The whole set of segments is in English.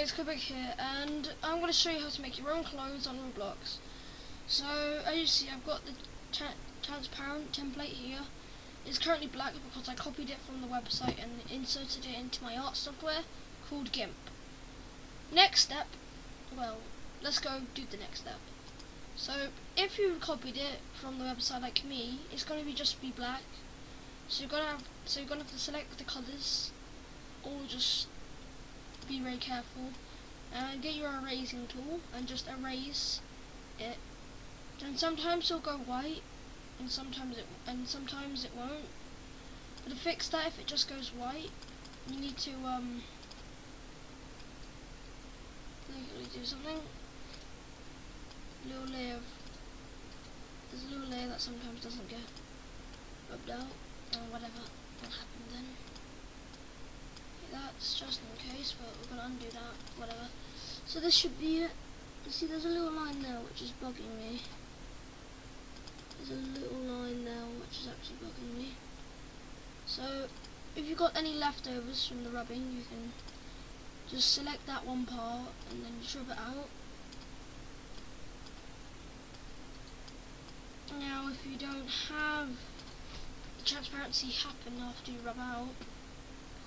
guys, CoolioBreaker here, and I'm going to show you how to make your own clothes on Roblox. So, as you see, I've got the transparent template here. It's currently black because I copied it from the website and inserted it into my art software called GIMP. Next step, well, let's go do the next step. So, if you copied it from the website like me, it's going to be just be black. So you're gonna have to select the colours, or just be very careful and get your erasing tool and just erase it. And sometimes it'll go white, and sometimes it won't. But to fix that, if it just goes white, you need to do something. There's a little layer that sometimes doesn't get rubbed out, or whatever will happen then. That's just in case, but we're gonna undo that, whatever. So this should be it. You see there's a little line there which is bugging me. There's a little line there which is actually bugging me. So if you've got any leftovers from the rubbing, you can just select that one part and then you rub it out. Now if you don't have the transparency happen after you rub out,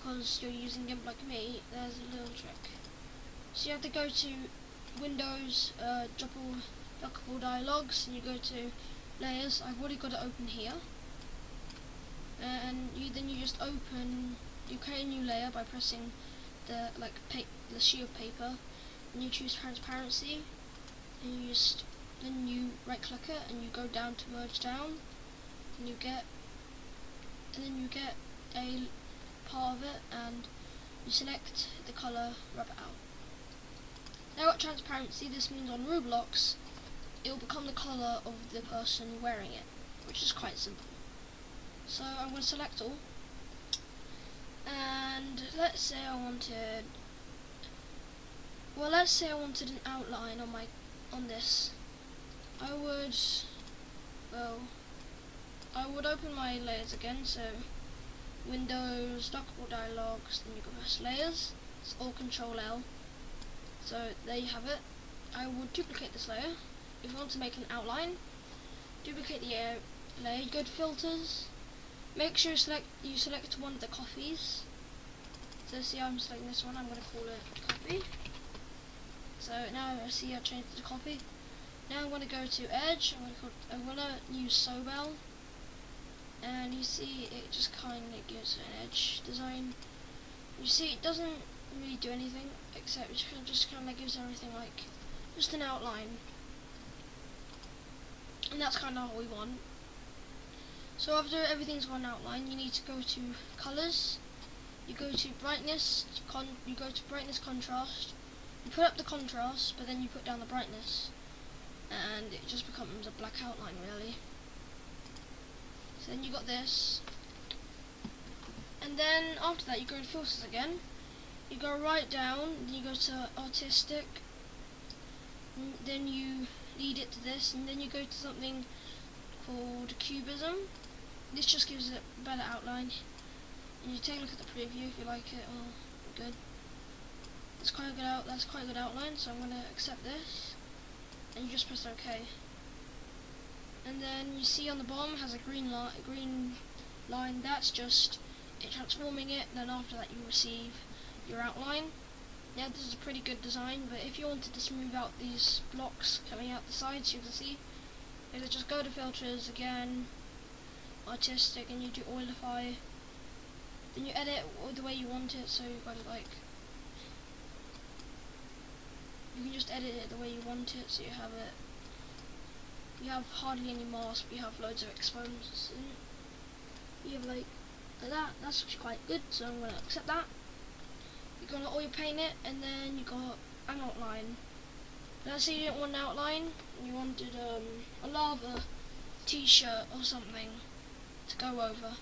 because you're using GIMP like me, there's a little trick. So you have to go to Windows, Dockable Dialogues, and you go to Layers. I've already got it open here, and then you just you create a new layer by pressing the sheet of paper, and you choose transparency, and then you right click it and you go down to merge down, and then you get a part of it, and you select the colour, rub it out. Now got transparency. This means on ROBLOX it will become the colour of the person wearing it, which is quite simple. So I'm going to select all, and let's say I wanted an outline on this. I would open my layers again, so Windows, Dockable Dialogues, then you can press Layers, it's all Control L. So there you have it. I would duplicate this layer. If you want to make an outline, duplicate the layer, go to Filters, make sure you select one of the copies. So see, I'm selecting this one, I'm going to call it copy. So now I see I changed it to copy. Now I'm going to go to Edge, I'm going to use Sobel. And you see it just kind of gives an edge design. You see it doesn't really do anything, except it just kind of gives everything like just an outline. And that's kind of what we want. So after everything's got an outline, you need to go to Colors. You go to Brightness, Contrast. You put up the contrast, but then you put down the brightness. And it just becomes a black outline really. So then you got this, and then after that you go to Filters again, you go right down, then you go to Artistic, and then you lead it to this, and then you go to something called Cubism. This just gives it a better outline, and you take a look at the preview if you like it. Oh, good. That's quite a good outline, so I'm going to accept this, and you just press OK. And then you see on the bottom has a green line. That's just it transforming it. And then after that you receive your outline. Now this is a pretty good design, but if you wanted to smooth out these blocks coming out the sides, you can see, you just go to Filters again, Artistic, and you do Oilify. Then you edit the way you want it. So you've got it like, you can just edit it the way you want it. So you have it. You have hardly any mask, but you have loads of exposures in it. You have like that, that's actually quite good, so I'm going to accept that. You're going to oil paint it, and then you got an outline. Let's say you didn't want an outline, and you wanted a lava t-shirt or something to go over.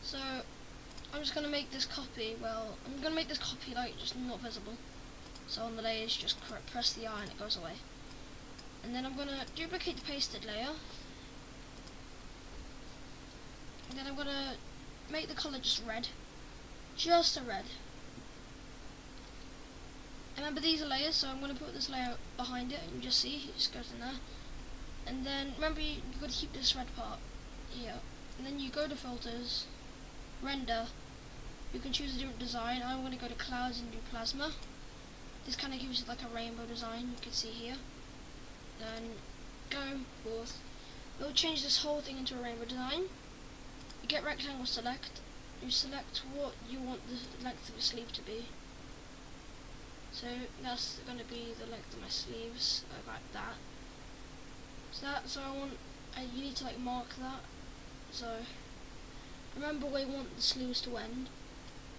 So I'm just going to make this copy, I'm going to make this copy like just not visible. So on the layers, just press the I and it goes away. And then I'm going to duplicate the pasted layer, and then I'm going to make the colour just red, just a red. remember these are layers, so I'm going to put this layer behind it, and you just see, it just goes in there. And then remember you've got to keep this red part here. And then you go to filters, render. You can choose a different design. I'm going to go to clouds and do plasma. This kind of gives you like a rainbow design, you can see here. Then go forth. It will change this whole thing into a rainbow design. You get rectangle select. You select what you want the length of your sleeve to be. So that's going to be the length of my sleeves, like that. So I want, you need to like mark that. So remember where you want the sleeves to end,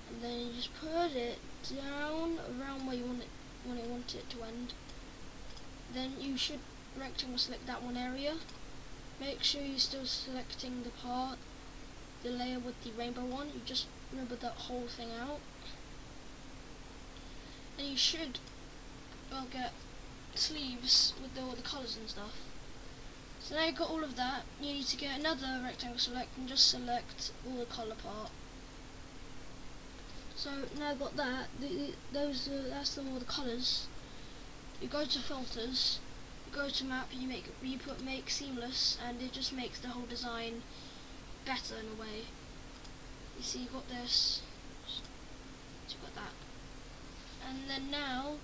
and then you just put it down around where you want it to end. Then you should rectangle select that one area. Make sure you're still selecting the layer with the rainbow one. You just remember that whole thing out, and you should get sleeves with all the colours and stuff. So now you've got all of that, you need to get another rectangle select and just select all the colour part. So now I've got that, that's all the colours. You go to filters, you go to map, you put make seamless, and it just makes the whole design better in a way. You see you've got this, so you've got that. And then now,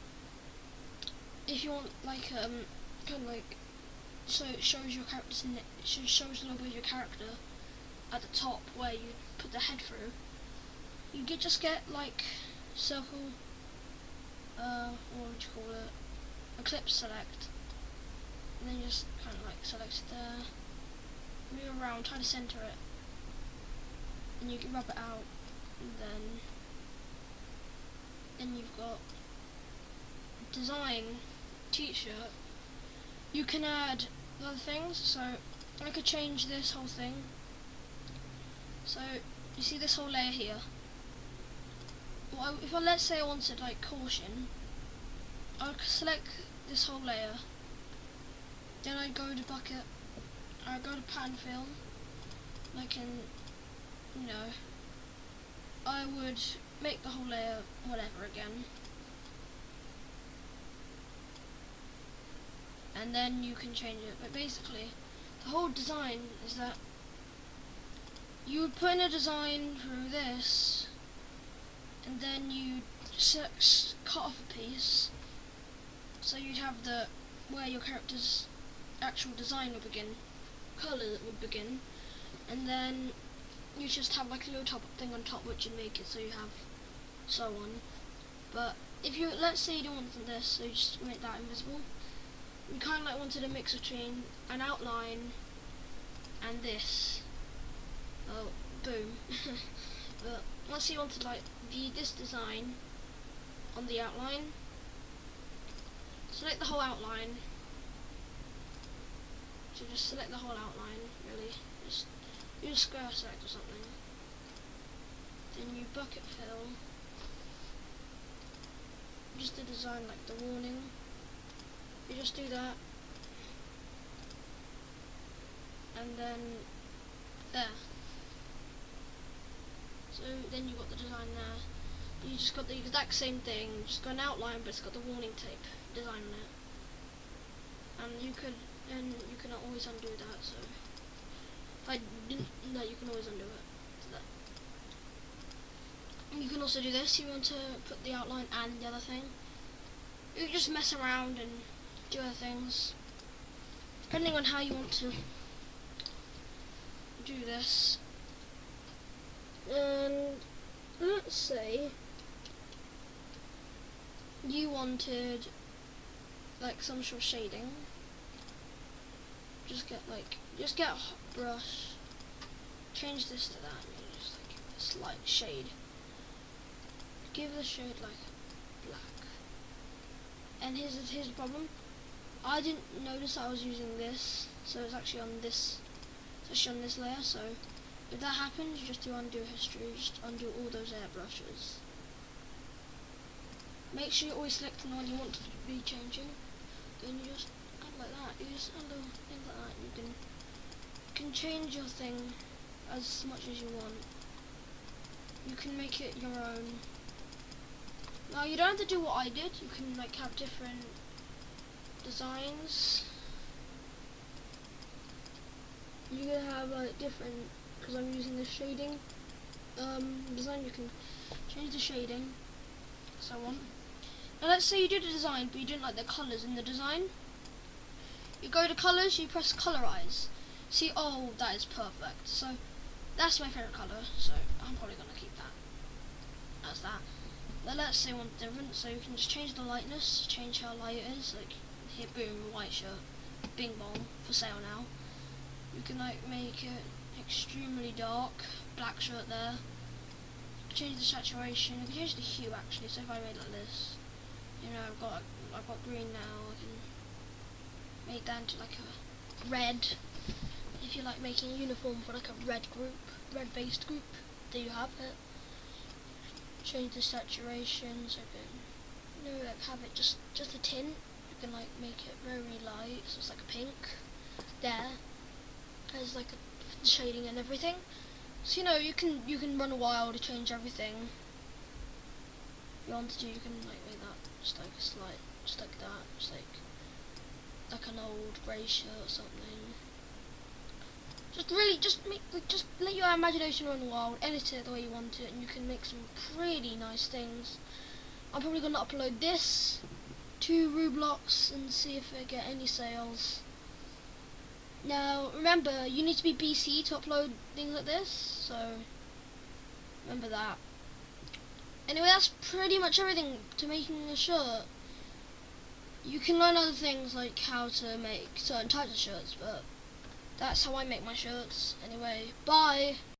if you want like kind of like, so it shows your character's shows a little bit of your character at the top where you put the head through. You just get like circle, what would you call it? Eclipse select, and then you just kind of like select it there. Move around, try to center it, and you can rub it out, and then you've got design t-shirt. You can add other things, so I could change this whole thing. So you see this whole layer here. Well, if let's say I wanted like caution, I'll select this whole layer. Then I'd go to bucket. I'd go to pattern film. I can, I would make the whole layer whatever again. And then you can change it. But basically, the whole design is that you would put in a design through this, and then you cut off a piece, so you'd have where your character's actual design would begin, colour would begin, and then you just have like a little top thing on top which would make it so you have so on. But if you, let's say you don't want this, so you just make that invisible. We kind of like wanted a mix between an outline and this. Oh, boom. But let's say you wanted like this design on the outline. Select the whole outline. So just select the whole outline, really. Just use square select or something. Then you bucket fill. Just to design like the warning. You just do that, and then there. So then you've got the design there. You just got the exact same thing, just got an outline, but it's got the warning tape design on it. And you can always undo that. So if I didn't, no, you can always undo it. So that. You can also do this. You want to put the outline and the other thing. You can just mess around and do other things, depending on how you want to do this. And let's say you wanted like some sort of shading. Just get a brush, change this to that, and just like give it a slight shade. Give the shade like black. And here's the problem. I didn't notice I was using this, so it's actually on this. It's actually on this layer. So if that happens, you just do undo history. Just undo all those airbrushes. Make sure you're always selecting the one you want to be changing. Then you just add like that. You just undo things like that. You can change your thing as much as you want. You can make it your own. Now you don't have to do what I did. You can like have different designs. You can have like different, because I'm using the shading design. You can change the shading, so on. Now let's say you did a design, but you didn't like the colours in the design. You go to colours, you press colorize. See, oh, that is perfect. So that's my favourite colour, so I'm probably going to keep that as that. Now let's say one different, so you can just change the lightness, change how light it is, like here, boom, white shirt, bing bong, for sale now. You can like make it extremely dark, black shirt there. Change the saturation, you can change the hue actually, so if I made like this, you know, I've got green now, I can make that into like a red. If you're like making a uniform for like a red based group, there you have it. Change the saturation, so you know, like have it just a tint. You can like make it very light, so it's like a pink. There, there's like a shading and everything. So you know, you can run wild to change everything. If you want to, you can like make that just like a slight, just like that, just like an old grey shirt or something. Just let your imagination run wild, edit it the way you want it, and you can make some pretty nice things. I'm probably gonna upload this to ROBLOX and see if I get any sales. Now remember, you need to be BC to upload things like this, so remember that. Anyway, that's pretty much everything to making a shirt. You can learn other things like how to make certain types of shirts, but that's how I make my shirts. Anyway, bye!